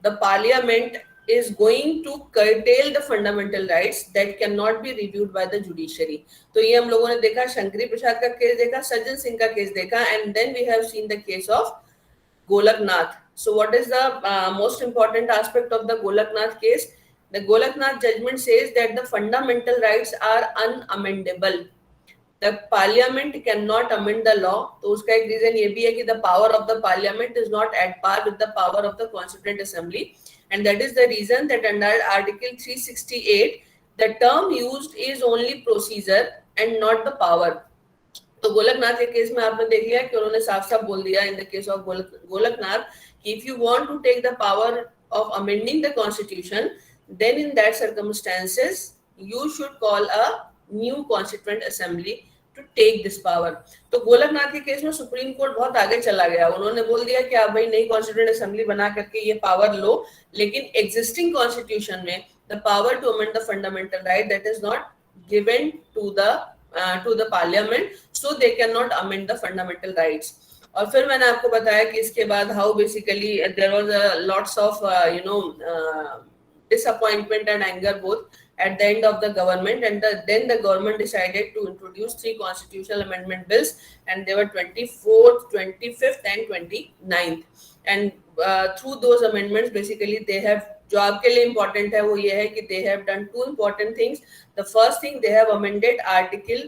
the parliament is going to curtail the fundamental rights that cannot be reviewed by the judiciary. तो ये हम लोगों ने देखा, शंकरी प्रसाद का केस देखा, सज्जन सिंह का केस देखा, and then we have seen the case of Golaknath. So what is the most important aspect of the Golaknath case? The Golaknath judgment says that the fundamental rights are unamendable. The parliament cannot amend the law. तो उसका एक reason ये भी है कि the power of the parliament is not at par with the power of the constituent assembly, and that is the reason that under article 368 the term used is only procedure and not the power. तो गोलकनाथ के case में आपने देख लिया कि उन्होंने साफ साफ बोल दिया in the case of Golaknath कि if you want to take the power of amending the constitution then in that circumstances you should call a new constituent assembly to take this power. तो गोलकनाथ के केस में supreme court बहुत आगे चला गया. उन्होंने बोल दिया कि आप भाई नई कॉन्स्टिट्यूएंट असेंबली बना करके ये पावर लो, लेकिन एग्जिस्टिंग कॉन्स्टिट्यूशन में the power to amend the fundamental right that is not given to the parliament, so they cannot amend the fundamental rights. और फिर मैंने आपको बताया कि इसके बाद how basically there was a lots of disappointment and anger both at the end of the government, and then the government decided to introduce 3 constitutional amendment bills, and they were 24th, 25th and 29th, and through those amendments basically they have, जो आपके लिए important है वो ये है कि they have done 2 important things. The first thing, they have amended article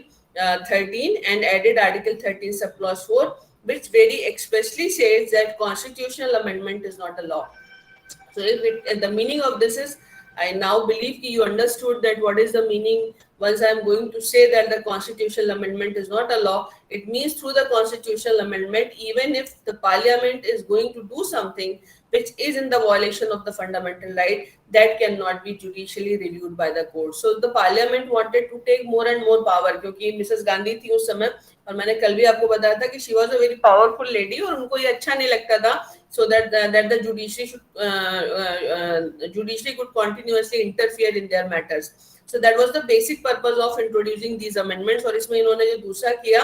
13 and added article 13 subclause 4, which very expressly says that constitutional amendment is not a law. So the meaning of this is, I now believe you understood that what is the meaning once I am going to say that the constitutional amendment is not a law. It means through the constitutional amendment, even if the parliament is going to do something which is in the violation of the fundamental right, that cannot be judicially reviewed by the court. So the parliament wanted to take more and more power, क्योंकि Mrs Gandhi थी उस समय, और मैंने कल भी आपको बताया था कि she was a very powerful lady, और उनको ये अच्छा नहीं लगता था, so that the judiciary could continuously interfere in their matters. So that was the basic purpose of introducing these amendments. और इसमें इन्होंने जो दूसरा किया,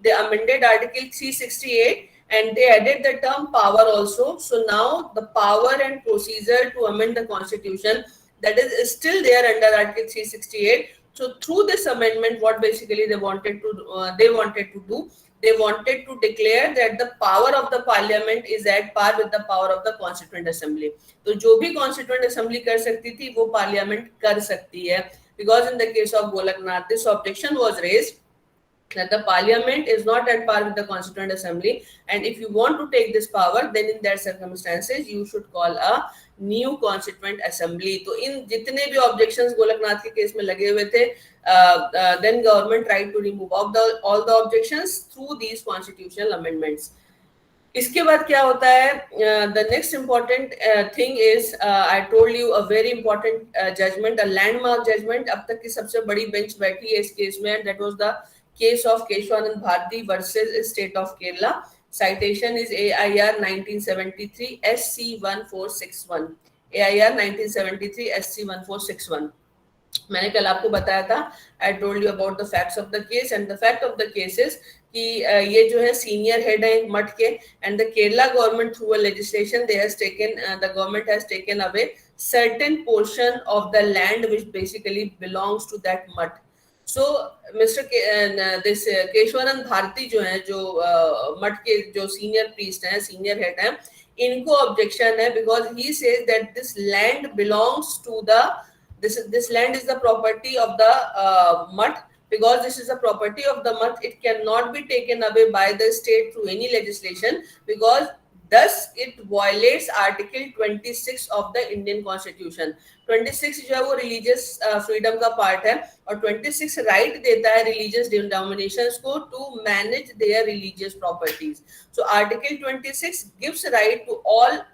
they amended article 368 and they added the term power also. So now the power and procedure to amend the constitution, that is still there under article 368. So through this amendment, what basically they wanted to do, they wanted to declare that the power of the parliament is at par with the power of the constituent assembly. तो जो भी constituent assembly कर सकती थी वो parliament कर सकती है, because in the case of Golaknath this objection was raised that the parliament is not at par with the constituent assembly, and if you want to take this power, then in that circumstances you should call a new constituent assembly. तो इन जितने भी objections Golaknath के case में लगे हुए थे, then government tried to remove all the objections through these constitutional amendments. इसके बाद क्या होता है, the next important thing is, I told you a very important judgment, a landmark judgment. अब तक की सबसे बड़ी bench बैठी है इस केस में, that was the case of Keshwanand Bharti versus State of Kerala. Citation is AIR 1973 SC 1461. AIR 1973 SC 1461. मैंने कल आपको बताया था, I told you about the facts of the case, and the fact of the case is कि ये जो है senior head है मठ के, and the Kerala government through a legislation the government has taken away certain portion of the land which basically belongs to that मठ. So Mr. this Keshavananda Bharti जो है, जो मठ के जो senior priest हैं, senior head हैं, इनको objection है because he says that this land belongs to this land is the property of the mutt. Because this is a property of the mutt, it cannot be taken away by the state through any legislation, because thus it violates article 26 of the Indian Constitution. 26 जो है वो religious freedom का part है, और 26 right देता है religious denominations को to manage their religious properties. So article 26 gives right to all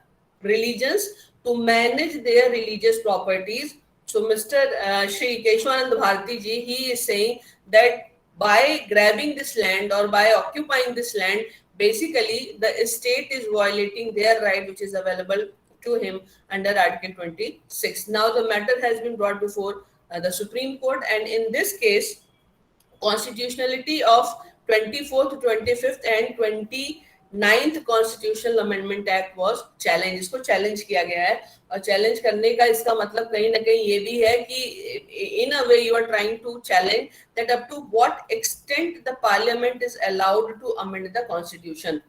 religions to manage their religious properties. So Mr. Shri Keshwanand Bharti ji, he is saying that by grabbing this land or by occupying this land, basically the state is violating their right which is available to him under Article 26. Now the matter has been brought before the Supreme Court, and in this case, constitutionality of 24th, 25th and 9th constitutional amendment act was challenge, इसको challenge किया गया है। और challenge करने का इसका मतलब कहीं ना कहीं ये भी है कि in a way you are trying to challenge that up to what extent the parliament is allowed to amend the constitution.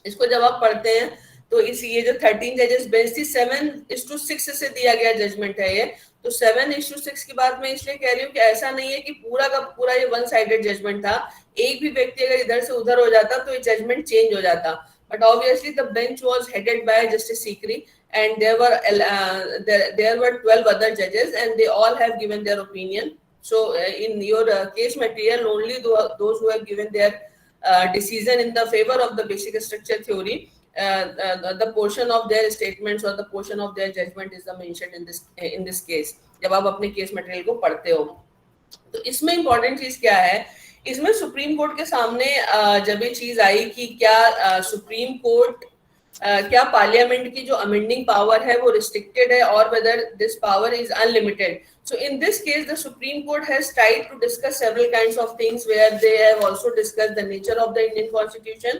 इसको जब आप पढ़ते हैं तो इस ये जो 13 जजेस बेंच थी 7:6 से दिया गया जजमेंट है ये। तो 7:6 की बात मैं इसलिए कह रही हूँ कि ऐसा नहीं है कि पूरा का पूरा ये वन साइडेड जजमेंट था, एक भी व्यक्ति अगर इधर से उधर हो जाता तो ये जजमेंट चेंज हो जाता। But obviously the bench was headed by justice Sikri and there were 12 other judges and they all have given their opinion. So in your case material only those who have given their decision in the favor of the basic structure theory, the portion of their statements or the portion of their judgment is the mentioned in this case जब आप अपने case material को पढ़ते हो। तो इसमें important चीज क्या है, इसमें सुप्रीम कोर्ट के सामने जब ये चीज आई कि क्या सुप्रीम कोर्ट क्या पार्लियामेंट की जो अमेंडिंग पावर है वो रिस्ट्रिक्टेड है और whether this power is unlimited. So in this case the supreme court has tried to discuss several kinds of things where they have also discussed the nature of the Indian constitution,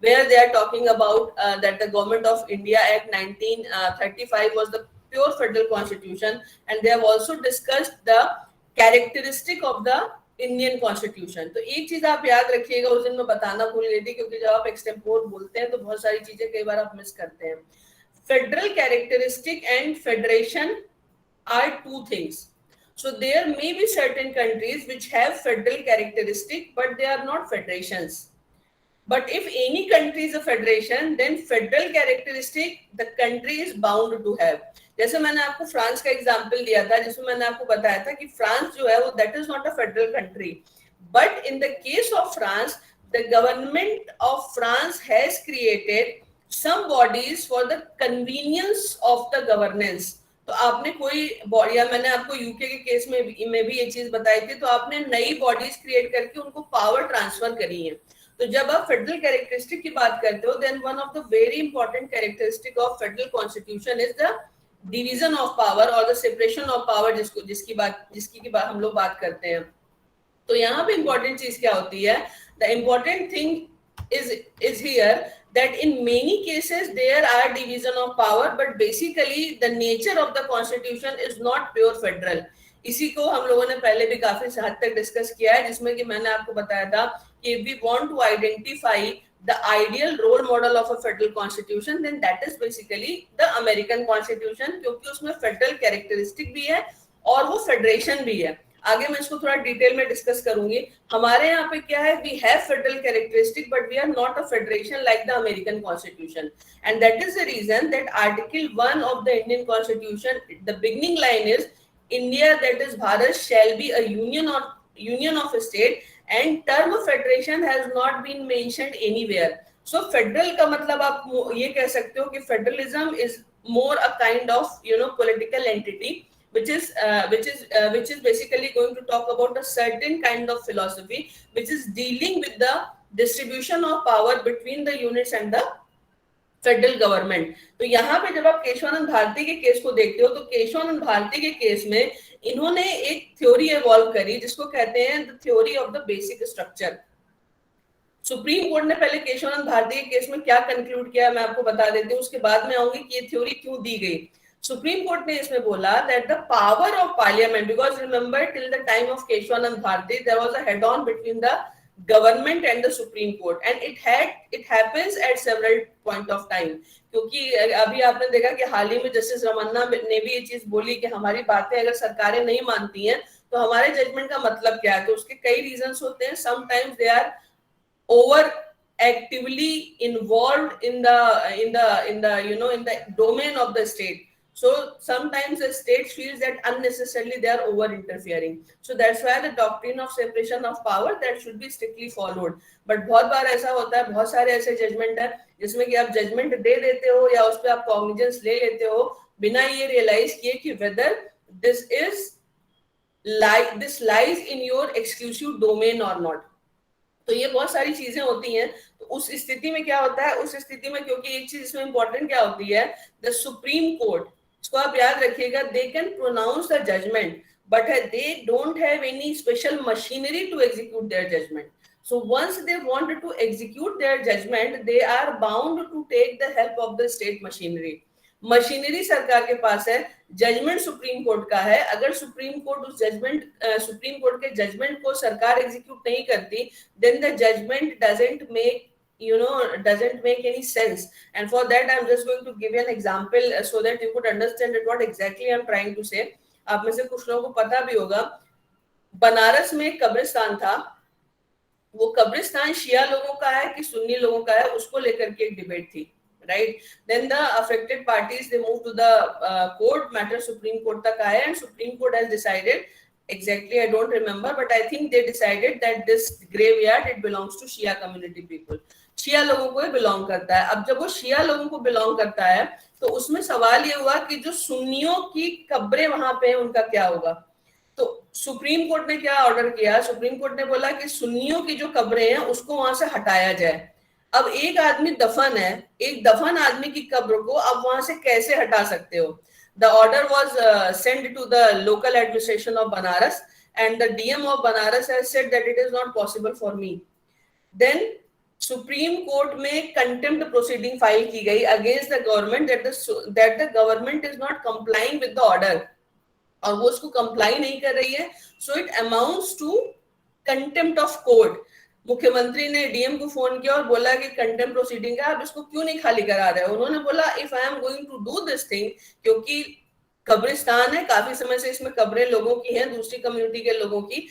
where they are talking about that the Government of India Act 1935 was the pure federal constitution, and they have also discussed the characteristic of the Indian constitution. तो एक चीज आप याद रखिएगा, उस दिन मैं बताना भूल गई थी क्योंकि जब आप एक्सटेम्पोर बोलते हैं तो बहुत सारी चीजें कई बार आप मिस करते हैं। Federal characteristic and federation are two things. So there may be certain countries which have federal characteristic but they are not federations. But if any country is a federation, then federal characteristic the country is bound to have. जैसे मैंने आपको France का example दिया था जिसमें मैंने आपको बताया था कि फ्रांस जो है वो that is not a federal country, but in the case of France the government of France has created some bodies for the convenience of the governance. तो आपने कोई बॉडी, या मैंने आपको यूके के केस में भी ये चीज बताई थी, तो आपने नई बॉडीज क्रिएट करके उनको पावर ट्रांसफर करी है। तो जब आप फेडरल कैरेक्टरिस्टिक की बात करते हो then one of the very important characteristic of federal constitution is the division of power और द सेपरेशन ऑफ पावर जिसकी बात हम लोग बात करते हैं। तो यहाँ पे इंपॉर्टेंट चीज क्या होती है, the important thing is here that in many cases there are division of power but basically the nature of the constitution is not pure federal। इसी को हम लोगों ने पहले भी काफी हद तक डिस्कस किया है, जिसमें कि मैंने आपको बताया था कि if we want to identify the ideal role model of a federal constitution then that is basically the American constitution, क्योंकि उसमें फेडरल कैरेक्टरिस्टिक भी है और वो फेडरेशन भी है। आगे मैं इसको थोड़ा डिटेल में डिस्कस करूंगी। हमारे यहाँ पे क्या है, we have federal characteristic but we are not a federation like the American constitution, and that is the reason that article 1 of the Indian constitution the beginning line is India that is Bharat shall be a union of state and term federation has not been mentioned anywhere. So federal का मतलब आप ये कह सकते हो कि federalism is more a kind of political entity which is basically going to talk about a certain kind of philosophy which is dealing with the distribution of power between the units and the federal government. तो यहाँ पे जब आप केशवानंद भारती के case को देखते हो तो केशवानंद भारती के केस में इन्होंने एक थ्योरी इवॉल्व करी जिसको कहते हैं the theory of the basic structure. Supreme court ने पहले केशवानंद भारती के केस में क्या कंक्लूड किया मैं आपको बता देती हूँ, उसके बाद में आऊंगी कि ये थ्योरी क्यों दी गई। सुप्रीम कोर्ट ने इसमें बोला that the power of parliament, because remember till the time of Keshwanand Bharti there was a head on between the government and the Supreme Court and it happens at several point of time। क्योंकि अभी आपने देखा कि हाल ही में justice Ramana ने भी ये चीज बोली कि हमारी बातें अगर सरकारें नहीं मानती हैं तो हमारे जजमेंट का मतलब क्या है। तो उसके कई रीजंस होते हैं, sometimes they are over actively involved in the domain of the state. So sometimes the state feels that unnecessarily they are over interfering. So that's why the doctrine of separation of power that should be strictly followed. But बहुत बार ऐसा होता है, बहुत सारे ऐसे judgement है जिसमें कि आप जजमेंट दे देते हो या उस पर आप कॉग्निजेंस ले लेते हो बिना ये रियलाइज किए कि whether this lies in your exclusive domain or not। तो ये बहुत सारी चीजें होती हैं। तो उस स्थिति में क्या होता है, उस स्थिति में क्योंकि एक चीज इसमें इंपॉर्टेंट क्या होती है, द सुप्रीम कोर्ट, इसको आप याद रखिएगा, they can pronounce the judgment but they don't have any special machinery to execute their judgment. So once they want to execute their judgment, they are bound to take the help of the state machinery. Machinery सरकार के पास है, judgement supreme court का है. अगर supreme court उस judgment supreme court के judgment को सरकार एग्जीक्यूट नहीं करती, then the judgment doesn't make any sense. And for that I'm just going to give you an example so that you could understand what exactly I'm trying to say. आप में से कुछ लोगों को पता भी होगा, बनारस में एक कब्रिस्तान था. वो कब्रिस्तान शिया लोगों का है कि सुन्नी लोगों का है, उसको लेकर के एक डिबेट थी, right? Then the affected parties, they moved to the court. Matter Supreme Court तक आया and Supreme Court has decided, exactly I don't remember, but I think they decided that this graveyard, it belongs to Shia community people. शिया लोगों को belong करता है. अब जब वो शिया लोगों को बिलोंग करता है तो उसमें सवाल ये हुआ कि जो सुन्नियों की कब्रें वहां पे हैं उनका क्या होगा. तो सुप्रीम कोर्ट ने क्या ऑर्डर किया, सुप्रीम कोर्ट ने बोला कि सुन्नियों की जो कब्रें हैं उसको वहां से हटाया जाए. अब एक आदमी दफन है, एक दफन आदमी की कब्र को अब वहां से कैसे हटा सकते हो. The order was send to the local administration of Banaras and the DM of Banaras has said that it is not possible for me. Then supreme court में कंटेम्प्ट प्रोसीडिंग फाइल की गई against the government that the government is not complying with the order, और वो उसको comply नहीं कर रही है. So it amounts to contempt of court. मुख्यमंत्री ने डीएम को फोन किया और बोला कि कंटेम्प्ट प्रोसीडिंग है, आप इसको क्यों नहीं खाली करा रहे हो. उन्होंने बोला if I am going to do this thing, क्योंकि कब्रिस्तान है, काफी समय से इसमें कब्रें लोगों की हैं, दूसरी कम्युनिटी के लोगों की,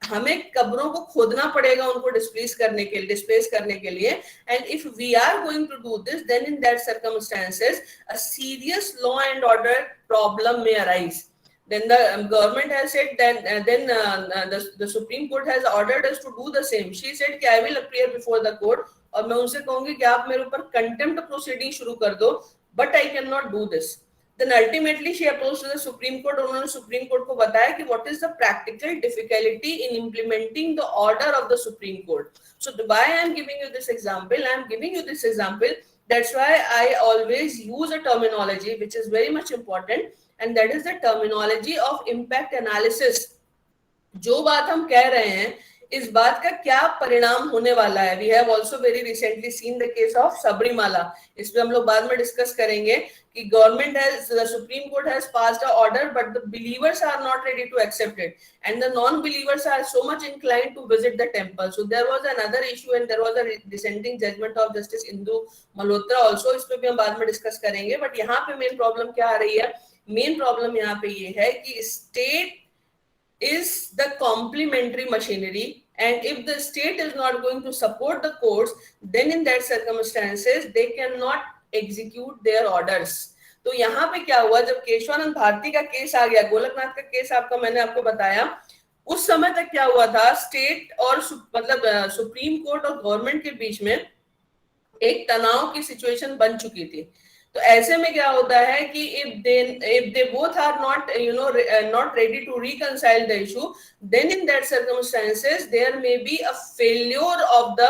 हमें कब्रों को खोदना पड़ेगा उनको डिस्प्लेस करने के लिए. And if we are going to do this, then in that circumstances a serious law and order problem में arise. Then the government has said that the Supreme Court has ordered us to do the same. She said कि I will appear before the court, और मैं उनसे कहूंगी कि आप मेरे ऊपर contempt proceeding शुरू कर दो, but I cannot do this. Then ultimately she approached the Supreme Court. उन्होंने Supreme Court को बताया कि what is the practical difficulty in implementing the order of the Supreme Court. So why I am giving you this example? I am giving you this example. That's why I always use a terminology which is very much important. And that is the terminology of impact analysis. जो बात हम कह रहे हैं, इस बात का क्या परिणाम होने वाला है. We have also very recently seen the case of Sabrimala. इस पे हम लोग बाद में डिस्कस करेंगे कि the Supreme Court has passed an order, but the believers are not ready to accept it, and the non-believers are so much inclined to visit the temple. So there was another issue, and there was a dissenting judgment of Justice Indu Malhotra also. इस पे भी हम बाद में discuss करेंगे. But यहाँ पे main problem क्या आ रही है, मेन प्रॉब्लम यहाँ पे ये है कि state is the complementary machinery, and if the state is not going to support the courts, then in that circumstances they cannot execute their orders. तो यहाँ पे क्या हुआ, जब केशवानंद भारती का केस आ गया, गोलकनाथ का केस आपका मैंने आपको बताया, उस समय तक क्या हुआ था, स्टेट और मतलब सुप्रीम कोर्ट और गवर्नमेंट के बीच में एक तनाव की सिचुएशन बन चुकी थी. तो ऐसे में क्या होता है कि if they both are not not ready to reconcile the issue, then in that circumstances there may be a failure of the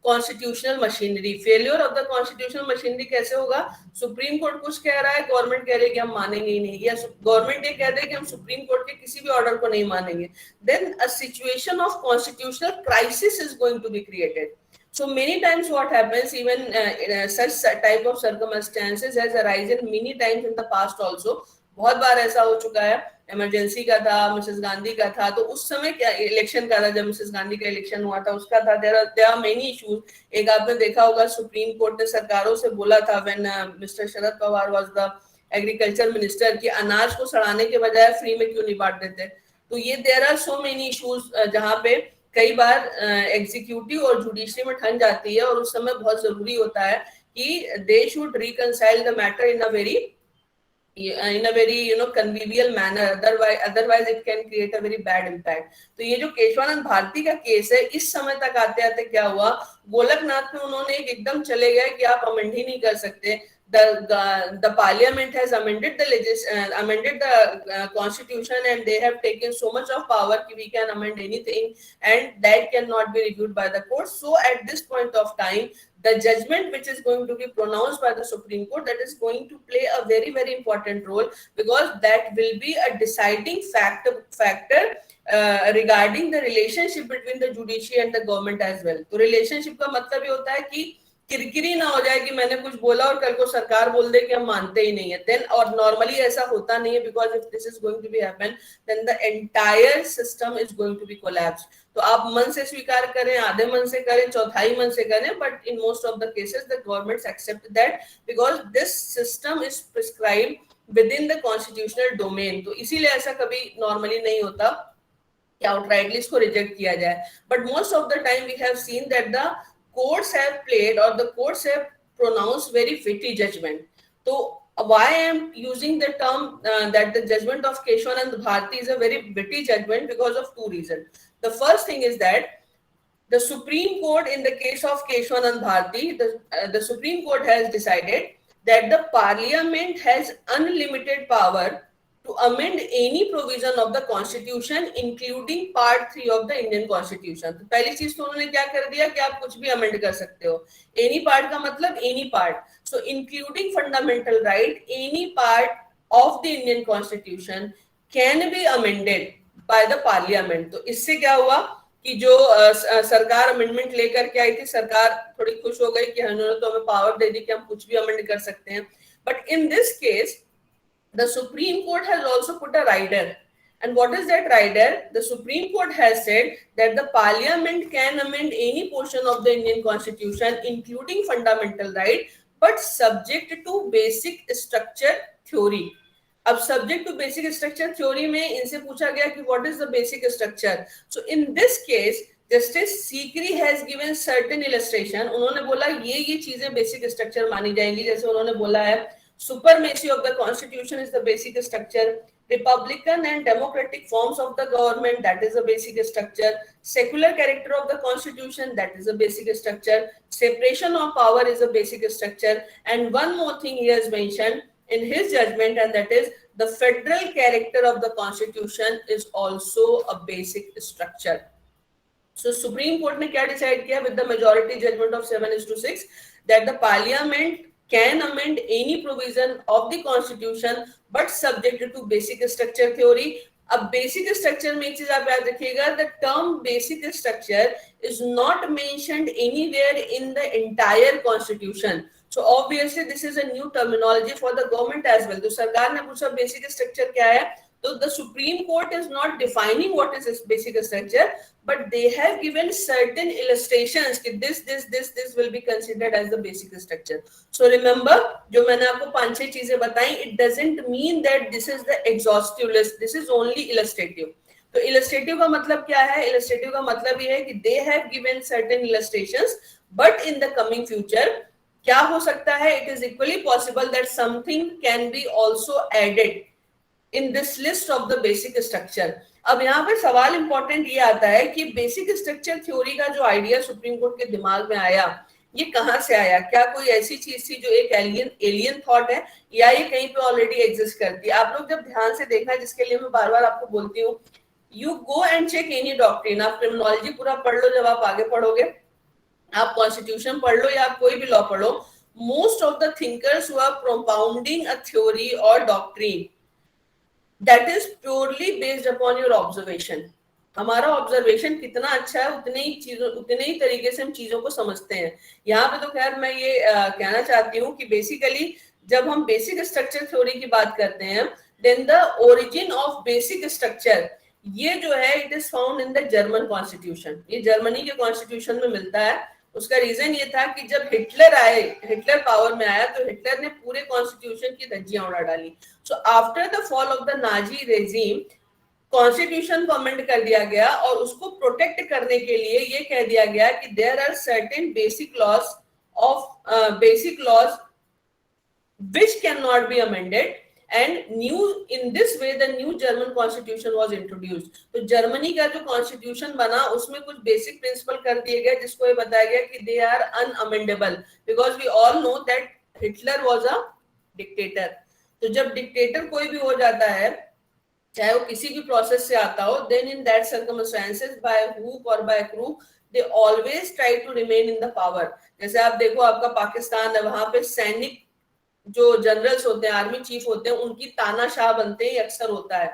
constitutional machinery. Failure of the constitutional machinery कैसे होगा, सुप्रीम कोर्ट कुछ कह रहा है, government कह रही है कि हम मानेंगे ही नहीं, या गवर्नमेंट ये कह रही है कि हम सुप्रीम कोर्ट के किसी भी ऑर्डर को नहीं मानेंगे. Then a situation of constitutional crisis is going to be created. So many times what happens, even such type of circumstances has arisen many times in the past also. बहुत बार ऐसा हो चुका है. इमरजेंसी का था, मिसेस गांधी का था, तो उस समय क्या इलेक्शन का था, जब मिसेस गांधी का इलेक्शन हुआ था उसका था. there are many issues. एक आपने देखा होगा सुप्रीम कोर्ट ने सरकारों से बोला था when mister Sharad Pawar was the agriculture minister कि अनाज को सड़ाने के बजाय फ्री में क्यों नहीं बांट देते. तो ये there are so many issues जहाँ पे कई बार एग्जीक्यूटिव और जुडिशरी में ठन जाती है, और उस समय बहुत जरूरी होता है कि they should reconcile the matter in a very convivial manner, otherwise it can create a very bad impact. तो ये जो केशवानंद भारती का केस है, इस समय तक आते आते क्या हुआ, गोलकनाथ में उन्होंने एकदम चले गए कि आप अमेंड ही नहीं कर सकते. The parliament has amended the constitution, and they have taken so much of power that we can amend anything, and that cannot be reviewed by the court. So at this point of time, the judgment which is going to be pronounced by the Supreme Court, that is going to play a very, very important role, because that will be a deciding factor regarding the relationship between the judiciary and the government as well. तो relationship का मतलब ये होता है कि किरकिरी ना हो जाए कि मैंने कुछ बोला और कल को सरकार बोल दे कि हम मानते ही नहीं है, then, और normally ऐसा होता नहीं है, because if this is going to be happen, then the entire system is going to be collapsed. तो आप मन से स्वीकार करें, आधे मन से करें, चौथाई मन से करें, but in most of the cases the governments accept that because this system is prescribed within the constitutional domain. तो इसीलिए ऐसा कभी normally नहीं होता कि outrightly इसको reject किया जाए, but most of the time we have seen that the courts have played or the courts have pronounced very witty judgment. So why I am using the term that the judgment of Keshwanand Bharti is a very witty judgment, because of two reasons. The first thing is that the Supreme Court, in the case of Keshwanand Bharti, the Supreme Court has decided that the Parliament has unlimited power to amend any provision of the Constitution, including Part 3 of the Indian Constitution. तो पहली चीज तो उन्होंने क्या कर दिया कि आप कुछ भी अमेंड कर सकते हो. Any part का मतलब any part. So including fundamental right, any part of the Indian Constitution can be amended by the Parliament. तो इससे क्या हुआ कि जो सरकार अमेंडमेंट लेकर के आई थी, सरकार थोड़ी खुश हो गई कि उन्होंने तो हमें पावर दे दी कि हम कुछ भी अमेंड कर सकते हैं. But in this case the Supreme Court has also put a rider. And what is that rider? The Supreme Court has said that the Parliament can amend any portion of the Indian Constitution, including fundamental right, but subject to basic structure theory. अब subject to basic structure theory में इनसे पूछा गया कि what is the basic structure? So in this case, Justice Sikri has given certain illustration. उन्होंने बोला ये चीजें basic structure मानी जाएंगी, जैसे उन्होंने बोला है supremacy of the constitution is the basic structure, republican and democratic forms of the government, that is the basic structure, secular character of the constitution, that is the basic structure, separation of power is a basic structure, and one more thing he has mentioned in his judgment, and that is the federal character of the constitution is also a basic structure. So Supreme Court ने क्या decide किया with the majority judgment of 7:6 that the Parliament can amend any provision of the Constitution but subject to basic structure theory. अब basic structure में एक चीज आप याद रखिएगा, the term basic structure is not mentioned anywhere in the entire Constitution. So obviously this is a new terminology for the government as well. तो सरकार ने पूछा basic structure क्या है, so the Supreme Court is not defining what is this basic structure, but they have given certain illustrations that this will be considered as the basic structure. So remember, जो मैंने आपको 5-6 चीजें बताई, it doesn't mean that this is the exhaustive list. This is only illustrative. तो illustrative का मतलब क्या है? Illustrative का मतलब ये है कि they have given certain illustrations, but in the coming future क्या हो सकता है? It is equally possible that something can be also added in this list of the basic structure. अब यहाँ पर सवाल इंपॉर्टेंट ये आता है कि बेसिक स्ट्रक्चर थ्योरी का जो आइडिया सुप्रीम कोर्ट के दिमाग में आया, ये कहाँ से आया? क्या कोई ऐसी चीज थी जो एक एलियन थॉट है, या ये कहीं पे ऑलरेडी एग्जिस्ट करती है? आप लोग जब ध्यान से देखना, जिसके लिए मैं बार बार आपको बोलती हूँ, you go and check any doctrine. आप क्रिमिनोलॉजी पूरा पढ़ लो, जब आप आगे पढ़ोगे, आप कॉन्स्टिट्यूशन पढ़ लो या आप कोई भी लॉ पढ़ो, most of the thinkers who are propounding a theory और doctrine, that is purely based upon your observation. हमारा ऑब्जर्वेशन कितना अच्छा है, उतने ही तरीके से हम चीजों को समझते हैं. यहाँ पे तो खैर मैं ये कहना चाहती हूँ कि बेसिकली जब हम बेसिक स्ट्रक्चर थ्योरी की बात करते हैं, then the origin of basic structure ये जो है, it is found in the German constitution. ये जर्मनी के कॉन्स्टिट्यूशन में मिलता है. उसका रीजन ये था कि जब हिटलर पावर में आया, तो हिटलर ने पूरे कॉन्स्टिट्यूशन की धज्जियां उड़ा डाली. So after the fall of the Nazi regime, constitution को अमेंड कर दिया गया और उसको प्रोटेक्ट करने के लिए ये कह दिया गया कि there are certain basic laws which cannot be amended, and in this way the new German constitution was introduced. तो जर्मनी का जो कॉन्स्टिट्यूशन बना, उसमें कुछ बेसिक प्रिंसिपल कर दिए गए, जिसको ये बताया गया कि they are unamendable, because we all know that Hitler was a dictator. तो जब डिक्टेटर कोई भी हो जाता है, चाहे वो किसी भी प्रोसेस से आता हो, then in that circumstances by hook or by crook they always try to remain in the power. जैसे आप देखो आपका पाकिस्तान है, वहां पे सैनिक जो जनरल्स होते हैं, आर्मी चीफ होते हैं, उनकी तानाशाह बनते हैं, अक्सर होता है,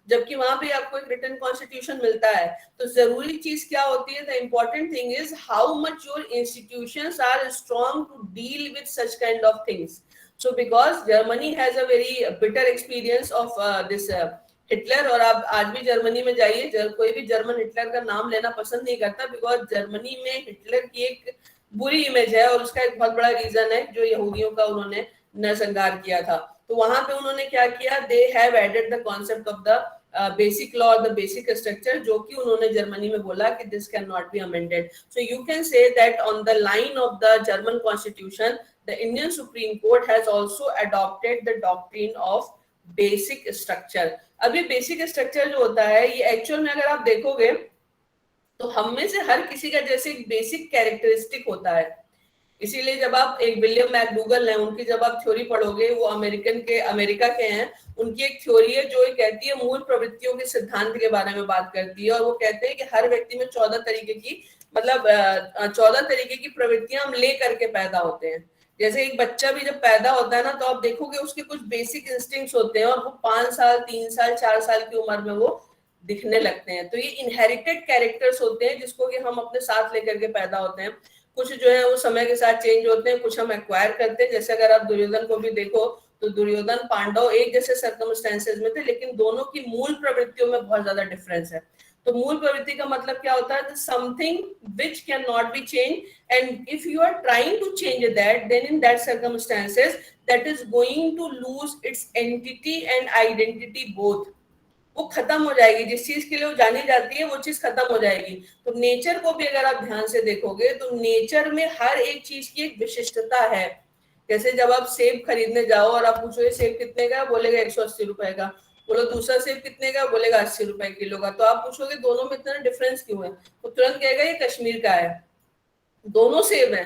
जबकि वहां पे आपको एक रिटन कॉन्स्टिट्यूशन मिलता है। तो जरूरी चीज क्या होती है, the important thing is how much your institutions are strong to deal with such kind of things. So because Germany has a very bitter experience of this Hitler, और आप आज भी जर्मनी में जाइए, कोई भी जर्मन हिटलर का नाम लेना पसंद नहीं करता, बिकॉज जर्मनी में हिटलर की एक बुरी इमेज है, और उसका एक बहुत बड़ा रीजन है जो यहूदियों का उन्होंने नरसंहार किया था। तो वहां पे उन्होंने क्या किया, they have added the concept of the basic law, the basic structure, जो कि उन्होंने जर्मनी में बोला कि this can not be amended. So you can say that on the line of the German constitution, the Indian supreme court has also adopted the doctrine of basic structure. अभी basic structure जो होता है, ये actual में अगर आप देखोगे तो हम में से हर किसी का जैसे एक बेसिक कैरेक्टरिस्टिक होता है। इसीलिए जब आप एक विलियम मैकडूगल हैं, उनकी जब आप थ्योरी पढ़ोगे, वो अमेरिका के हैं, उनकी एक थ्योरी है जो कहती है मूल प्रवृत्तियों के सिद्धांत के बारे में बात करती है, और वो कहते हैं कि हर व्यक्ति में 14 तरीके की, मतलब 14 तरीके की प्रवृत्तियां हम ले करके पैदा होते हैं। जैसे एक बच्चा भी जब पैदा होता है ना, तो आप देखोगे उसके कुछ बेसिक इंस्टिंक्ट्स होते हैं, और वो 5 साल 3 साल 4 साल की उम्र में वो दिखने लगते हैं। तो ये इनहेरिटेड कैरेक्टर्स होते हैं जिसको कि हम अपने साथ लेकर के पैदा होते हैं। कुछ जो है वो समय के साथ चेंज होते हैं, कुछ हम एक्वायर करते हैं। जैसे अगर आप दुर्योधन को भी देखो, तो दुर्योधन पांडव एक जैसे सर्कमस्टेंसेस में थे, लेकिन दोनों की मूल प्रवृत्तियों में बहुत ज्यादा डिफरेंस है। तो मूल प्रवृत्ति का मतलब क्या होता है, something which can not be change, and if you are trying to change that, then in that circumstances that is going to lose its entity and identity both. वो खत्म हो जाएगी, जिस चीज के लिए वो जानी जाती है वो चीज खत्म हो जाएगी। तो नेचर को भी अगर आप ध्यान से देखोगे, तो नेचर में हर एक चीज की एक विशिष्टता है। जैसे जब आप सेब खरीदने जाओ और आप पूछो ये सेब कितने का, बोलेगा 180 रुपए का। बोलो दूसरा सेब कितने का, बोलेगा 80 रुपए किलो का। तो आप पूछोगे दोनों में इतना डिफरेंस क्यों है, वो तुरंत कहेगा ये कश्मीर का है। दोनों सेब है,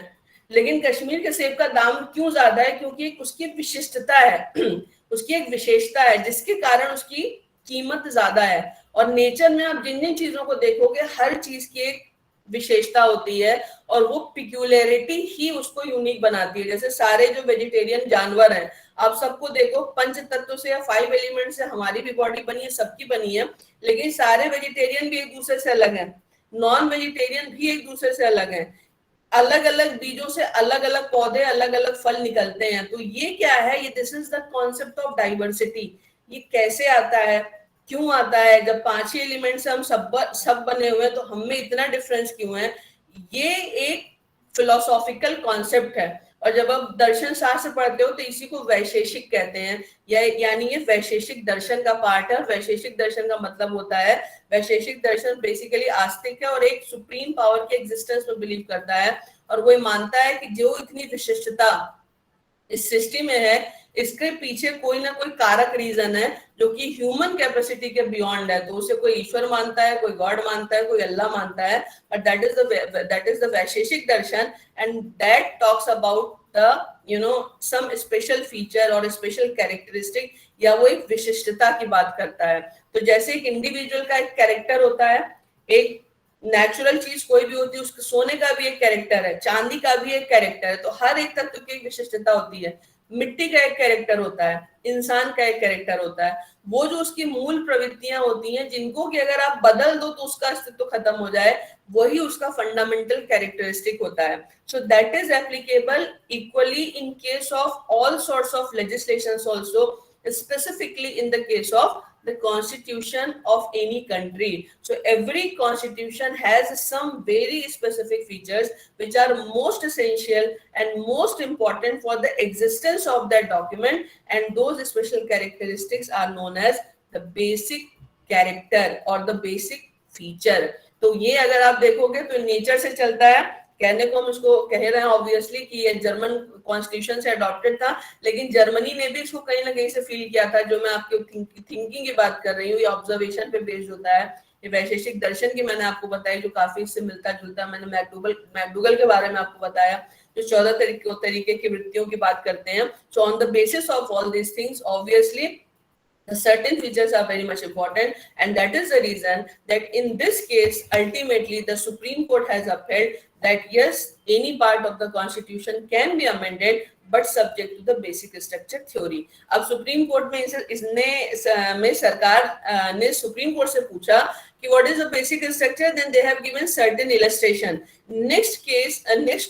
लेकिन कश्मीर के सेब का दाम क्यों ज्यादा है, क्योंकि उसकी विशिष्टता है उसकी एक विशेषता है जिसके कारण उसकी कीमत ज्यादा है। और नेचर में आप जिन जिन चीजों को देखोगे, हर चीज की एक विशेषता होती है, और वो पिक्यूलरिटी ही उसको यूनिक बनाती है। जैसे सारे जो वेजिटेरियन जानवर हैं, आप सबको देखो, पंच तत्व से या 5 एलिमेंट से हमारी भी बॉडी बनी है, सबकी बनी है, लेकिन सारे वेजिटेरियन भी एक दूसरे से अलग हैं, नॉन वेजिटेरियन भी एक दूसरे से अलग हैं। अलग अलग बीजों से अलग अलग पौधे, अलग अलग फल निकलते हैं। तो ये क्या है, ये this is the concept of diversity. ये कैसे आता है, क्यों आता है, जब 5 ही एलिमेंट से हम सब बने हुए हैं, तो हम में इतना डिफरेंस क्यों है। ये एक फिलोसॉफिकल कॉन्सेप्ट है। और जब आप दर्शन शास्त्र पढ़ते हो, तो इसी को वैशेषिक कहते हैं, यानी ये वैशेषिक दर्शन का पार्ट है। वैशेषिक दर्शन का मतलब होता है, वैशेषिक दर्शन बेसिकली आस्तिक है और एक सुप्रीम पावर के एग्जिस्टेंस में बिलीव करता है, और वो मानता है कि जो इतनी विशिष्टता इस सृष्टि में है, इसके पीछे कोई ना कोई कारक रीजन है जो कि ह्यूमन कैपेसिटी के बियॉन्ड है। तो उसे कोई ईश्वर मानता है, कोई गॉड मानता है, कोई अल्लाह मानता है, but that is the Vaisheshika दर्शन, and that talks about the some special feature और स्पेशल कैरेक्टरिस्टिक, या वो एक विशिष्टता की बात करता है। तो जैसे एक इंडिविजुअल का एक कैरेक्टर होता है, एक नेचुरल चीज कोई भी होती है, उसके सोने का भी एक कैरेक्टर है, चांदी का भी एक कैरेक्टर है। तो हर एक तत्व की एक विशिष्टता होती है। मिट्टी का एक कैरेक्टर होता है, इंसान का एक कैरेक्टर होता है। वो जो उसकी मूल प्रवृत्तियां होती हैं, जिनको कि अगर आप बदल दो तो उसका अस्तित्व खत्म हो जाए, वही उसका फंडामेंटल कैरेक्टरिस्टिक होता है। So that is applicable equally in case of all sorts of legislations also, specifically in the case of the constitution of any country. So every constitution has some very specific features which are most essential and most important for the existence of that document, and those special characteristics are known as the basic character or the basic feature. तो ये अगर आप देखोगे तो nature से चलता है। कहने को हम इसको कह रहे हैं ऑब्वियसली कि ये जर्मन कॉन्स्टिट्यूशन से अडॉप्टेड था, लेकिन जर्मनी ने भी इसको कहीं ना कहीं से फील किया था। जो मैं आपके थिंकिंग की बात कर रही हूँ, ये ऑब्जर्वेशन पे बेस्ड होता है। ये वैशेषिक दर्शन की मैंने आपको बताई, जो काफी इससे मिलता जुलता है। मैंने मैकडूगल के बारे में आपको बताया, जो 14 तरीके की वृत्तियों की बात करते हैं। So on the basis of all these things, obviously certain features are very much important, and that is the reason that in this case ultimately the Supreme Court has upheld that yes, any part of the constitution can be amended but subject to the basic structure theory. अब supreme court में इसने में सरकार ने supreme court से पूछा कि what is the basic structure, then they have given certain illustration. Next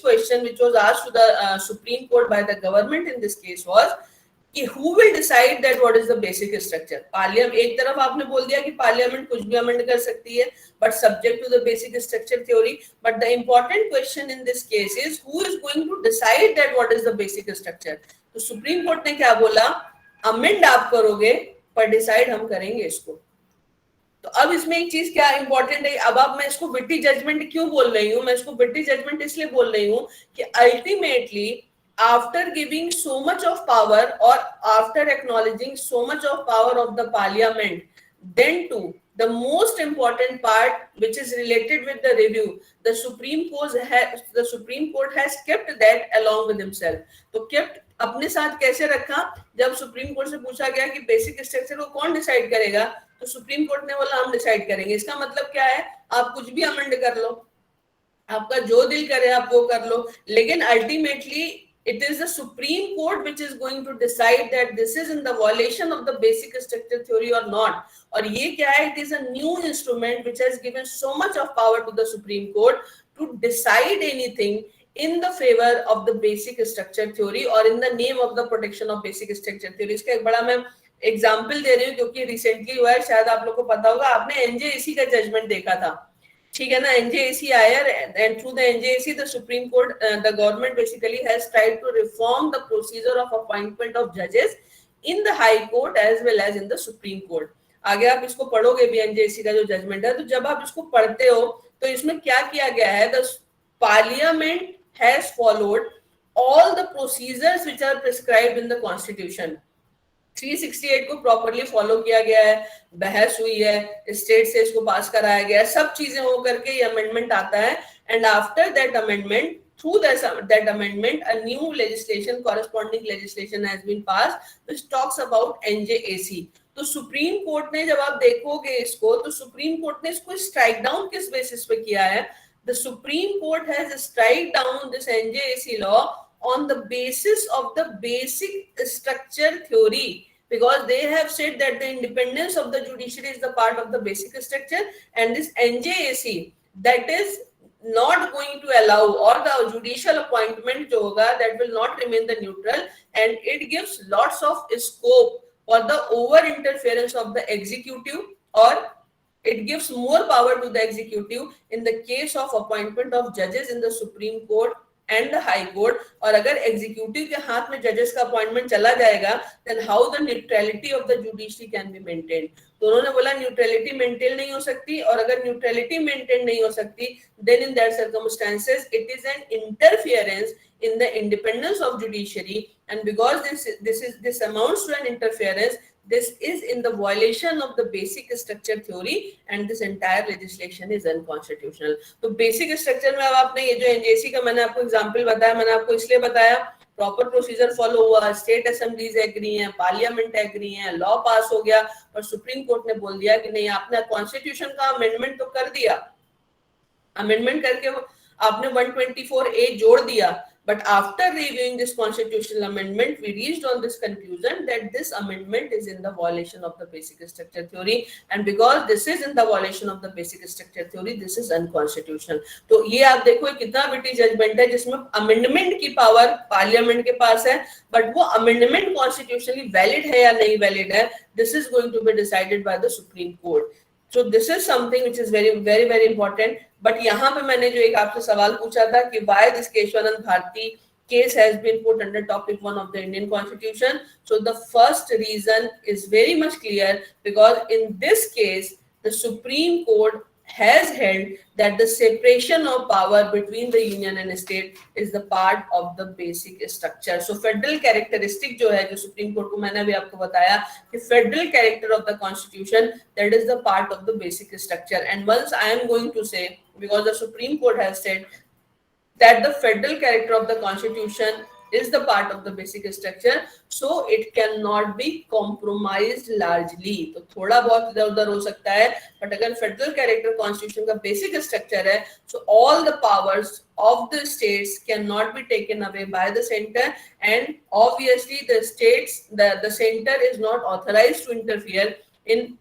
question which was asked to the Supreme Court by the government in this case was कि who will decide that what is the basic structure. Parliament एक तरफ आपने बोल दिया कि parliament कुछ भी amend कर सकती है but subject to the basic structure theory, but the important question in this case is who is going to decide that what is the basic structure. तो सुप्रीम कोर्ट ने क्या बोला, अमेंड आप करोगे पर डिसाइड हम करेंगे इसको. तो अब इसमें एक चीज क्या इंपॉर्टेंट है, अब मैं इसको विट्टी जजमेंट क्यों बोल रही हूँ, मैं इसको विट्टी जजमेंट इसलिए बोल रही हूँ कि ultimately after giving so much of power or after acknowledging so much of power of the parliament, then too the most important part which is related with the review, the Supreme Court has kept that along with himself. तो kept अपने साथ कैसे रखा, जब supreme court से पूछा गया कि बेसिक स्ट्रक्चर को कौन डिसाइड करेगा, तो सुप्रीम कोर्ट ने बोला हम डिसाइड करेंगे. इसका मतलब क्या है, आप कुछ भी अमेंड कर लो, आपका जो दिल करे आप वो कर लो, लेकिन ultimately it is the Supreme Court which is going to decide that this is in the violation of the basic structure theory or not. और ये क्या है, it is a new instrument which has given so much of power to the Supreme Court to decide anything in the favor of the basic structure theory or in the name of the protection of basic structure theory. इसका एक बड़ा मैं example दे रही हूँ क्योंकि recently हुआ है, शायद आप लोग को पता होगा, आपने NJAC का जजमेंट देखा था, ठीक है ना. NJAC आया and through the NJAC the Supreme Court, the government basically has tried to reform the procedure of appointment of judges in the High Court as well as in the Supreme Court. आगे आप इसको पढ़ोगे भी NJAC का जो judgement है, तो जब आप इसको पढ़ते हो तो इसमें क्या किया गया है, the Parliament has followed all the procedures which are prescribed in the Constitution. 368 को प्रॉपर्ली फॉलो किया गया है, बहस हुई है, स्टेट से इसको पास कराया गया है, सब चीजें हो करके ये अमेंडमेंट आता है. And after that amendment, through that amendment, a new legislation, corresponding legislation has been passed which talks about NJAC. तो सुप्रीम कोर्ट ने, जब आप देखोगे इसको, तो सुप्रीम कोर्ट ने इसको स्ट्राइक डाउन किस बेसिस पे किया है, the Supreme Court has struck down this NJAC law on the basis of the basic structure theory, because they have said that the independence of the judiciary is the part of the basic structure, and this NJAC that is not going to allow, or the judicial appointment jo hoga, that will not remain the neutral, and it gives lots of scope for the over interference of the executive, or it gives more power to the executive in the case of appointment of judges in the Supreme Court and the High Court. और अगर executive के हाथ में judges का appointment चला जाएगा, then how the neutrality of the judiciary can be maintained. तो उन्होंने बोला neutrality maintain नहीं हो सकती, और अगर neutrality maintain नहीं हो सकती, then in that circumstances it is an interference in the independence of judiciary, and because this amounts to an interference, this is in the violation of the basic structure theory, and this entire legislation is unconstitutional. तो basic structure में अब आपने ये जो NJAC का मैंने आपको example बताया, मैंने आपको इसलिए बताया प्रॉपर प्रोसीजर फॉलो हुआ, स्टेट असेंबलीज एग्री हैं, पार्लियामेंट एग्री हैं, लॉ पास हो गया, और सुप्रीम कोर्ट ने बोल दिया कि नहीं, आपने कॉन्स्टिट्यूशन का अमेंडमेंट तो कर दिया, अमेंडमेंट करके आपने 124A जोड़ दिया, but after reviewing this constitutional amendment, we reached on this conclusion that this amendment is in the violation of the basic structure theory, and because this is in the violation of the basic structure theory, this is unconstitutional. तो ये आप देखो कितना बिटी judgement है जिसमें amendment की power parliament के पास है, बट वो अमेंडमेंट कॉन्स्टिट्यूशनली वैलिड है या नहीं वैलिड है, this is going to be decided by the Supreme Court. So this is something which is very, very, very important. But यहाँ पे मैंने जो एक आपसे सवाल पूछा था कि why this Keshwanand Bharti case has been put under topic 1 of the Indian Constitution. So the first reason is very much clear, because in this case the Supreme Court has held that the separation of power between the union and state is the part of the basic structure. So federal characteristic जो है, जो Supreme Court को मैंने भी आपको बताया कि federal character of the Constitution, that is the part of the basic structure. And once I am going to say, because the Supreme Court has said that the federal character of the Constitution is the part of the basic structure, so it cannot be compromised largely. तो थोड़ा बहुत इधर उधर हो सकता है, but अगर federal character constitution का बेसिक स्ट्रक्चर है, so all the powers of the states cannot be taken away by the center, and obviously the states, the center is not authorized to interfere in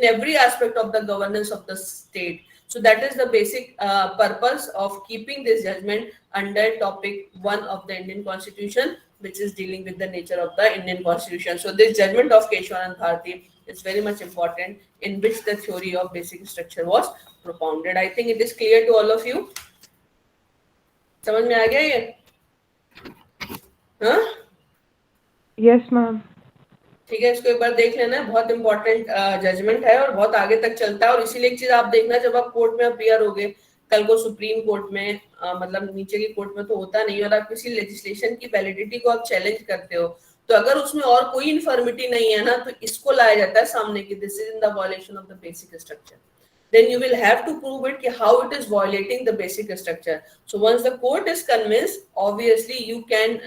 every aspect of the governance of the state. So that is the basic purpose of keeping this judgment under topic 1 of the Indian Constitution, which is dealing with the nature of the Indian Constitution. So this judgment of Keshavanand Bharati is very much important, in which the theory of basic structure was propounded. I think it is clear to all of you. समझ में आ गया ये? हाँ? Yes, ma'am. ठीक है, इसको एक बार देख लेना, बहुत इंपॉर्टेंट जजमेंट है और बहुत आगे तक चलता है। और इसीलिए एक चीज आप देखना, जब आप कोर्ट में अपीयर होगे कल को सुप्रीम कोर्ट में, मतलब नीचे की कोर्ट में तो होता नहीं, और आप किसी लेजिस्लेशन की वैलिडिटी को आप चैलेंज करते हो, तो अगर उसमें और कोई इन्फॉर्मिटी नहीं है ना, तो इसको लाया जाता है सामने की, this is in the violation of the basic structure. Then you will have to prove it कि how it is violating the basic structure. So once the court is convinced, obviously you can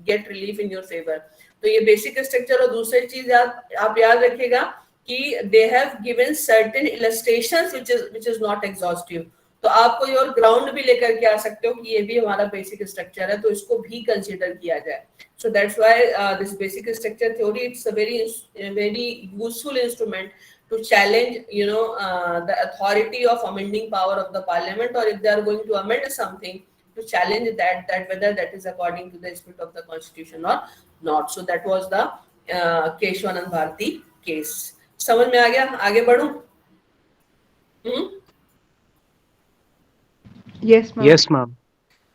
get relief in your favor. तो ये basic structure. और दूसरी चीज आप याद रखिएगा कि they have given certain illustrations which is not exhaustive. तो आप कोई और ग्राउंड भी लेकर के आ सकते हो कि ये भी हमारा बेसिक स्ट्रक्चर है, तो इसको भी कंसीडर किया जाए. So that's why this basic structure theory, it's a very useful instrument to challenge the authority of amending power of the parliament, or if they are going to amend something, to challenge that whether that is according to the spirit of the constitution or not. So that was the Keshavanand Bharati case. समझ में आ गया? आगे बढ़ूं? Yes, ma'am. Yes, ma'am.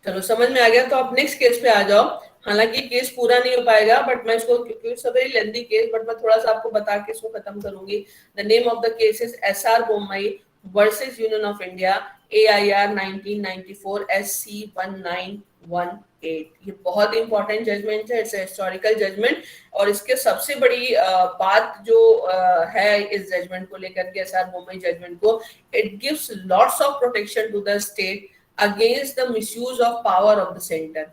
चलो समझ में आ गया, तो आप नेक्स्ट केस पे आ जाओ. हालांकि केस पूरा नहीं हो पाएगा, बट मैं इसको, क्योंकि it's a very lengthy case, but मैं थोड़ा सा आपको बता के इसको खत्म करूंगी. The name of the case is SR Bommai versus union of India, AIR 1994 SC 1918. ये बहुत ही इंपॉर्टेंट जजमेंट है, इट्स हिस्टोरिकल जजमेंट. और इसके सबसे बड़ी बात जो है इस जजमेंट को लेकर के, एसआर बोम्मई जजमेंट को, it gives lots of protection to the state against the misuse of power of the centre.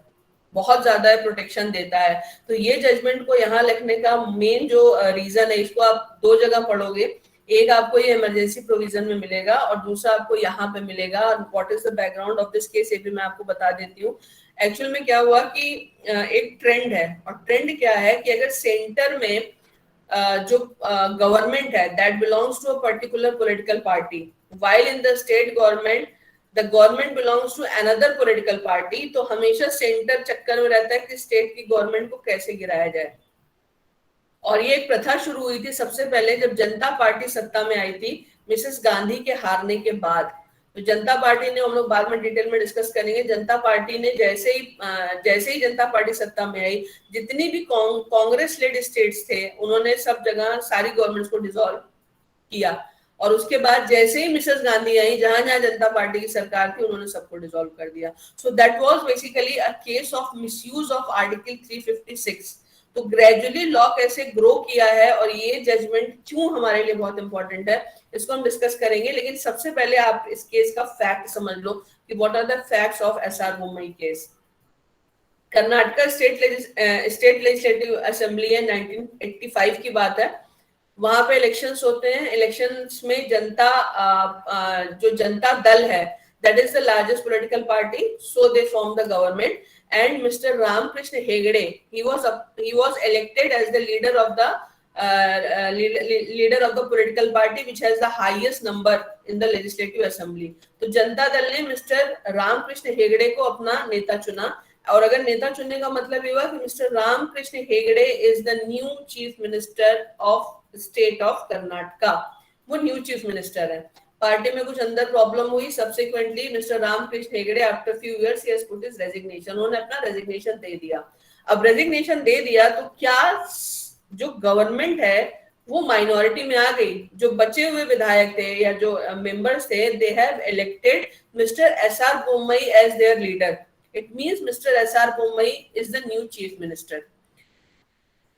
बहुत ज्यादा प्रोटेक्शन देता है. तो ये जजमेंट को यहाँ लिखने का मेन जो रीजन है, इसको आप दो जगह पढ़ोगे. एक आपको ये इमरजेंसी प्रोविजन में मिलेगा और दूसरा आपको यहाँ पे मिलेगा. What is the background of this case, ये भी मैं आपको बता देती हूँ. एक्चुअल में क्या हुआ कि एक ट्रेंड है, और ट्रेंड क्या है कि अगर सेंटर में जो गवर्नमेंट है that belongs to a particular political party, while in the state government the government belongs to another political party, तो हमेशा सेंटर चक्कर में रहता है कि स्टेट की गवर्नमेंट को कैसे गिराया जाए. और ये एक प्रथा शुरू हुई थी सबसे पहले जब जनता पार्टी सत्ता में आई थी मिसेस गांधी के हारने के बाद. तो जनता पार्टी ने, हम लोग बाद में डिटेल में डिस्कस करेंगे, जनता पार्टी ने जैसे ही जनता पार्टी सत्ता में आई, जितनी भी कांग्रेस लेड स्टेट्स थे, उन्होंने सब जगह सारी गवर्नमेंट्स को डिसॉल्व किया. और उसके बाद जैसे ही मिसेस गांधी आई, जहां जहां जनता पार्टी की सरकार थी, उन्होंने सबको डिसॉल्व कर दिया. So that was basically a case of misuse of article 356. तो ग्रेजुअली लॉ कैसे ग्रो किया है और ये जजमेंट क्यों हमारे लिए बहुत इंपॉर्टेंट है, इसको हम डिस्कस करेंगे. लेकिन सबसे पहले आप इस केस का फैक्ट समझ लो कि what are the facts of SR Bommai case. Karnataka state legislative assembly है, 1985 की बात है. वहां पे इलेक्शंस होते हैं. इलेक्शंस में जो जनता दल है, that is the largest political party, so they form the government. And mister Ramakrishna Hegde, he was elected as the leader of the political party which has the highest number in the legislative assembly. तो जनता दल ने mister Ramakrishna Hegde को अपना नेता चुना. और अगर नेता चुनने का मतलब ये हुआ कि mister Ramakrishna Hegde is the new chief minister of state of Karnataka. वो न्यू चीफ मिनिस्टर है. पार्टी में कुछ अंदर प्रॉब्लम हुई, subsequently mister Ramakrishna Hegde after few years he has put his resignation. उन्होंने अपना रेजिग्नेशन दे दिया. अब रेजिग्नेशन दे दिया तो क्या जो गवर्नमेंट है वो माइनॉरिटी में आ गई. जो बचे हुए विधायक थे या जो मेंबर्स थे, they have elected mister SR Bommai as their leader. It means mister SR Bommai is the new chief minister.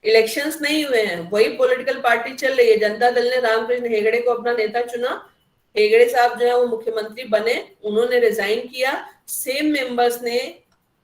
Elections नहीं हुए हैं, वही पॉलिटिकल पार्टी चल रही है. जनता दल ने रामकृष्ण हेगड़े को अपना नेता चुना हेगड़े साहब जो है वो मुख्यमंत्री बने, उन्होंने रिजाइन किया, सेम मेंबर्स ने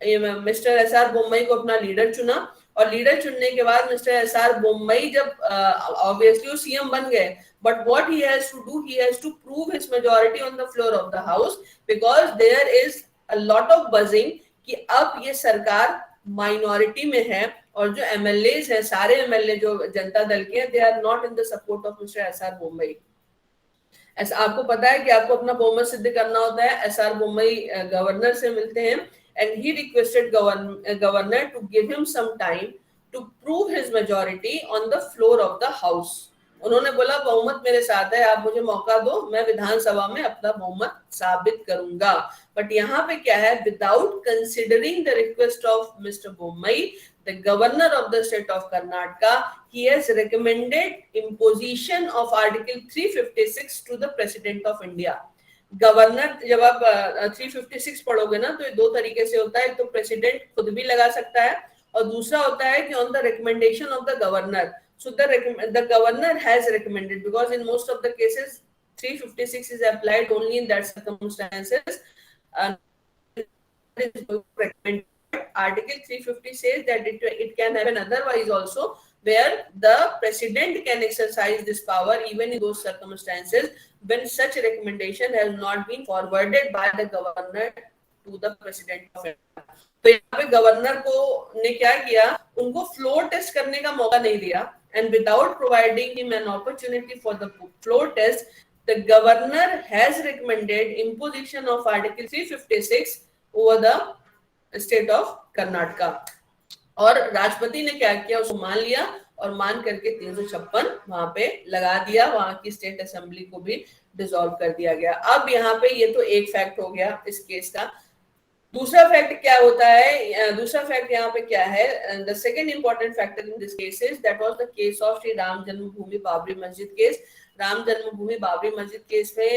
मिस्टर एसआर बोम्मई को अपना लीडर चुना, और लीडर चुनने के बाद मिस्टर एसआर बोम्मई जब ऑब्वियसली वो सीएम बन गए, but what he has to do, he has to prove his majority on the floor of the house, because there is a lot of buzzing कि अब ये सरकार माइनॉरिटी में है, और जो एमएलएज हैं, सारे एमएलए जो जनता दल के हैं, they are not in the support of mister SR Bommai. ऐसा आपको पता है कि आपको अपना बहुमत सिद्ध करना होता है। एसआर बोम्मई गवर्नर से मिलते हैं, and he requested governor to give him some time to prove his majority on the floor of the house. उन्होंने बोला बहुमत मेरे साथ है, आप मुझे मौका दो, मैं विधानसभा में अपना बहुमत साबित करूंगा। बट यहाँ पे क्या है, without considering the request of mister Bommai, the governor of the state of Karnataka, he has recommended imposition of article 356 to the president of India. Governor, जब आप 356 पढ़ोगे ना, तो ये दो तरीके से होता है, एक तो प्रेसिडेंट खुद भी लगा सकता है, और दूसरा होता है कि on the recommendation of the governor. So the governor has recommended, because in most of the cases 356 is applied only in that circumstances. Article 350 says that it can happen otherwise also, where the president can exercise this power even in those circumstances when such recommendation has not been forwarded by the governor to the president of India. तो यहाँ पे governor को ने क्या किया, उनको floor test करने का मौका नहीं दिया, and without providing him an opportunity for the floor test, the governor has recommended imposition of article 356 over the state of Karnataka, और राष्ट्रपति ने क्या किया, उसको मान लिया, और मान करके 356 वहां पे लगा दिया, वहां की स्टेट असेंबली को भी डिसॉल्व कर दिया गया। अब यहाँ पे ये तो एक फैक्ट हो गया इस केस का। दूसरा फैक्ट क्या होता है, दूसरा फैक्ट यहाँ पे क्या है, the second important factor in this case is that was the case of Shri Ram जन्मभूमि बाबरी मस्जिद केस। राम जन्मभूमि बाबरी मस्जिद केस में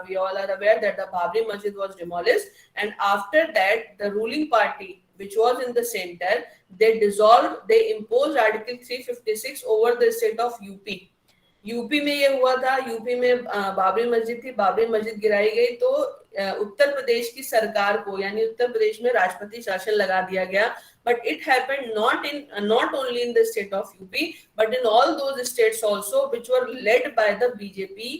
we all are aware that the Babri Masjid was demolished, and after that the ruling party which was in the center, they imposed article 356 over the state of UP. UP में ये हुआ था, UP में बाबरी मस्जिद थी, बाबरी मस्जिद गिराई गई, तो उत्तर प्रदेश की सरकार को, यानी उत्तर प्रदेश में राष्ट्रपति शासन लगा दिया गया। But it happened not only in the state of UP, but in all those states also which were led by the BJP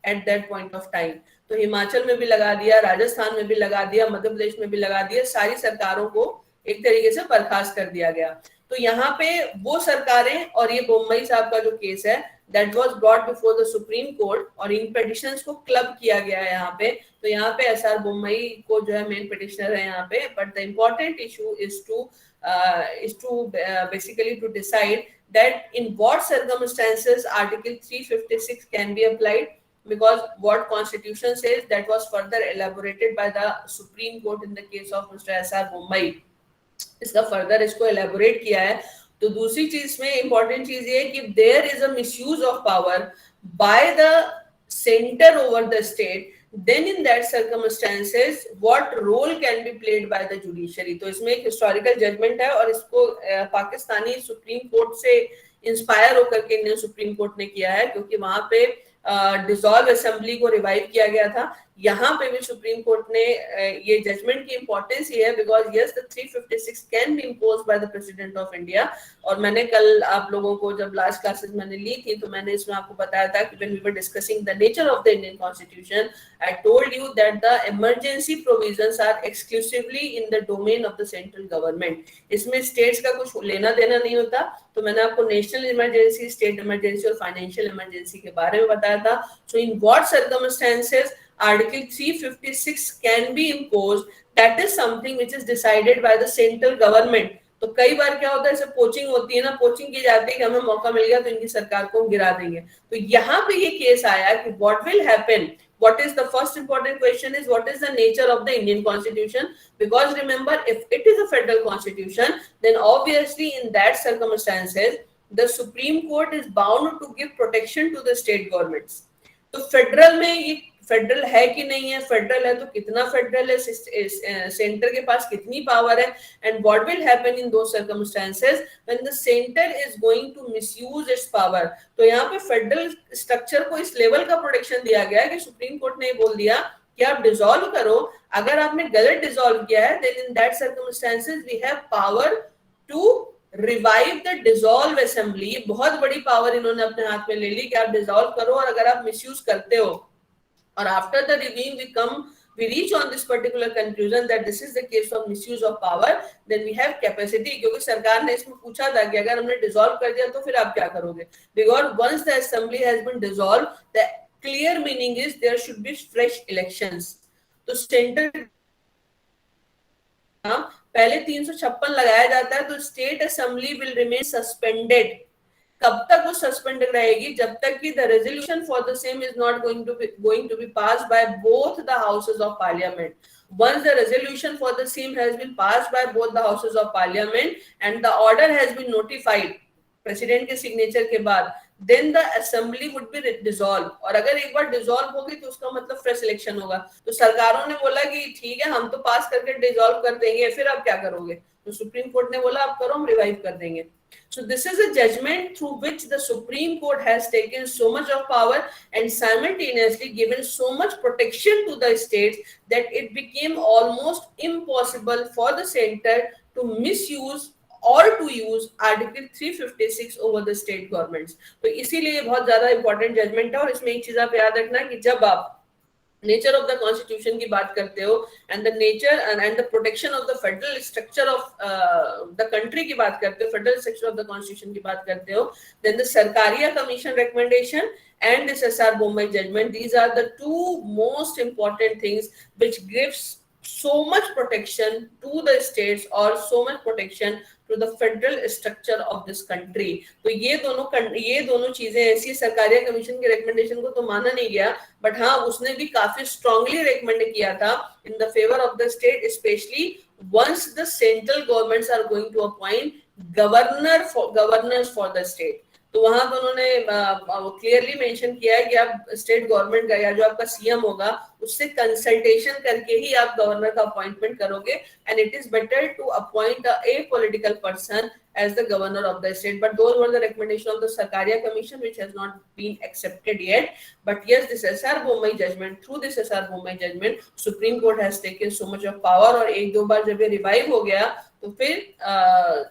at that point of time. तो हिमाचल में भी लगा दिया, राजस्थान में भी लगा दिया, मध्य प्रदेश में भी लगा दिया, सारी सरकारों को एक तरीके से बर्खास्त कर दिया गया। तो यहाँ पे वो सरकारें, और ये बोम्मई साहब का जो केस है, that was brought before the Supreme Court, और इन petitions को क्लब किया गया है यहाँ पे। तो यहाँ पे एसआर बोम्मई को जो है मेन petitioner है यहाँ पे, but the important issue is to basically to decide that in what circumstances article 356 can be applied, because what constitution says that was further elaborated by the Supreme Court in the case of Mr. SR Bommai. इसका further इसको elaborate किया है। तो दूसरी चीज में important चीज ये है कि there is a misuse of power by the centre over the state, then in that circumstances what role can be played by the judiciary. तो इसमें एक हिस्टोरिकल जजमेंट है, और इसको पाकिस्तानी सुप्रीम कोर्ट से इंस्पायर होकर के इंडियन सुप्रीम कोर्ट ने किया है, क्योंकि वहां पे डिसॉल्व असेंबली को रिवाइव किया गया था। यहाँ पे भी सुप्रीम कोर्ट ने ये जजमेंट की इंपॉर्टेंस ये है, because yes the 356 can be imposed by the president of India. और मैंने कल आप लोगों को जब लास्ट क्लासेस मैंने ली थी, तो मैंने इसमें आपको बताया था कि when we were discussing the nature of the Indian constitution, I told you that the emergency provisions are exclusively in the domain of the central government. इसमें स्टेट्स का कुछ लेना देना नहीं होता। तो मैंने आपको नेशनल इमरजेंसी, स्टेट इमरजेंसी और फाइनेंशियल इमरजेंसी के बारे में बताया था। So in what circumstances Article 356 can be imposed, that is something which is decided by the central government. तो कई बार क्या होता है, जैसे पोचिंग होती है ना, पोचिंग की जाती है कि हमें मौका मिल गया तो इनकी सरकार को गिरा देंगे। तो यहाँ पे ये केस आया कि what will happen, what is the first important question is what is the nature of the Indian constitution, because remember if it is a federal constitution, then obviously in that circumstances the Supreme Court is bound to give protection to the state governments. तो federal में ये federal है कि नहीं है, federal है तो कितना फेडरल है, सेंटर के पास कितनी पावर है, and what will happen in those circumstances when the centre is going to misuse its power. तो यहाँ पे फेडरल स्ट्रक्चर को इस लेवल का प्रोटेक्शन दिया गया है कि सुप्रीम कोर्ट ने बोल दिया कि आप डिसॉल्व करो, अगर आपने गलत डिसॉल्व किया है then in that circumstances we have power to revive the dissolve assembly. ये बहुत बड़ी पावर इन्होंने अपने हाथ में ले ली कि आप डिसॉल्व करो, और अगर आप मिसयूज करते हो और after the review we reach on this particular conclusion that this is the case of misuse of power, then we have capacity, क्योंकि सरकार ने इसमें पूछा था कि अगर हमने डिसॉल्व कर दिया तो फिर आप क्या करोगे, because once the assembly has been dissolved the clear meaning is there should be fresh elections। तो सेंटर पहले 356 लगाया जाता है तो state assembly will remain suspended. कब तक वो सस्पेंडेड रहेगी, जब तक कि the resolution for the same is not going to be passed by both the houses of parliament. once the resolution for the same has been passed by both the houses of parliament and the order has been notified president के signature के बाद, then the assembly would be dissolve. और अगर एक बार dissolve होगी तो उसका मतलब फ्रेश इलेक्शन होगा। तो सरकारों ने बोला कि ठीक है हम तो पास करके डिसॉल्व कर देंगे, फिर आप क्या करोगे, तो सुप्रीम कोर्ट ने बोला आप करो, हम रिवाइव कर देंगे। So this is a judgment through which the Supreme Court has taken so much of power and simultaneously given so much protection to the states that it became almost impossible for the center to misuse or to use Article 356 over the state governments। तो इसीलिए बहुत ज्यादा important judgement है। और इसमें एक चीज आप याद रखना कि जब आप नेचर ऑफ द कॉन्स्टिट्यूशन की बात करते हो and the nature and the protection of the federal structure of the country की बात करते हो, federal structure of the constitution की बात करते हो, then the Sarkaria commission recommendation and this SR Bombay judgment, these are the two most important things which gives so much protection to the states or so much protection to the federal structure of this country। तो ये दोनों चीजें ऐसी, Sarkaria commission के recommendation को तो माना नहीं गया, बट हाँ उसने भी काफी स्ट्रांगली रिकमेंड किया था in the favour of the state, specially once the central governments are going to appoint governors for the state। तो वहां तो उन्होंने क्लियरली मेंशन किया है कि आप स्टेट गवर्नमेंट का या जो आपका सीएम होगा उससे कंसल्टेशन करके ही आप गवर्नर का अपॉइंटमेंट करोगे, and it is better to appoint a political person as the governor of the state। But those were the recommendation of the Sarkaria Commission which has not been accepted yet। But yes, this SR Bommai judgment, through this SR Bommai judgment Supreme Court has taken so much of power। और एक दो बार जब ये revive हो गया तो फिर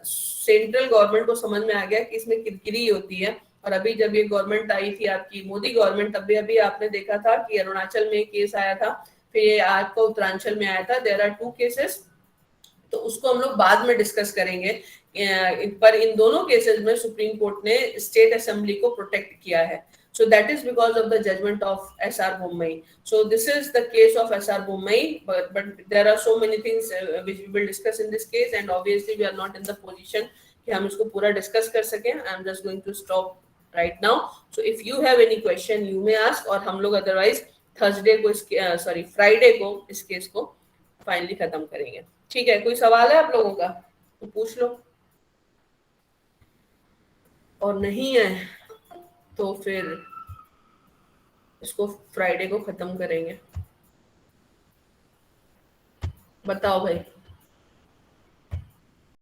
central government को समझ में आ गया कि इसमें किरकिरी होती है। और अभी जब ये गवर्नमेंट आई थी आपकी मोदी गवर्नमेंट, तब भी अभी आपने देखा था कि अरुणाचल में केस आया था, फिर ये आपका उत्तरांचल में आया था। देयर आर 2 केसेस, तो उसको हम लोग बाद में डिस्कस करेंगे। पर इन दोनों केसेस में सुप्रीम कोर्ट ने स्टेट असेंबली को प्रोटेक्ट किया है। So that is because of the judgment of SR Bommai। So this is the case of SR Bommai, but there are so many things which we will discuss in this case, and obviously we are not in the position कि हम इसको पूरा discuss कर सकें। I am just going to stop right now। So if you have any question you may ask, और हम लोग otherwise Thursday को Friday को इस केस को फाइनली खत्म करेंगे। ठीक है, कोई सवाल है आप लोगों का तो पूछ लो, और नहीं है तो फिर इसको फ्राइडे को खत्म करेंगे। बताओ भाई।